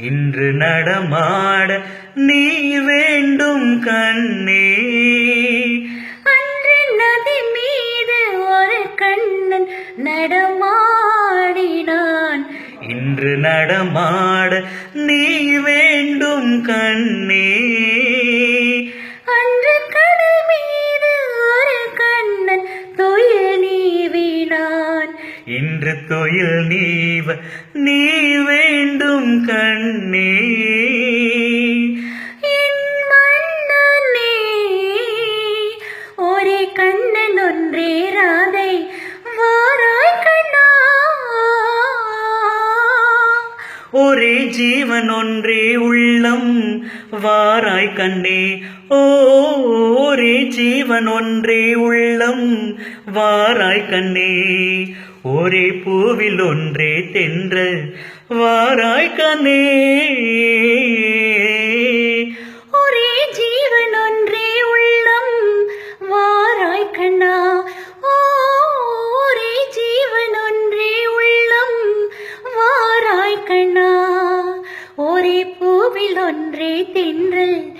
இன்று நடமாட நீ வேண்டும் கண்ணே. அன்று நதி மீது ஒரு கண்ணன் நடமாடினான். இன்று நடமாட நீ வேண்டும் கண்ணே. அன்று கடல் மீது ஒரு கண்ணன் துயில் நீவினான். இன்று துயில் நீவ நீ வேண்டும் கண்ணே. என் மன்னனே, ஒரே கண்ணன் ஒன்றே ராதை வாராய் கண்ணா. ஒரே ஜீவன் ஒன்றே உள்ளம் வாராய் கண்ணே. ஒரே ஜீவன் ஒன்றே உள்ளம் வாராய் கண்ணே. ஒரே பூவில் ஒன்றே தென்றல் வாராய் கண்ணே. ஒரே ஜீவன் ஒன்றே உள்ளம் வாராய் கண்ணா. ஒரே ஜீவன் ஒன்றே உள்ளம் வாராய் கண்ணா. ஒரே பூவில் ஒன்றே தென்றல்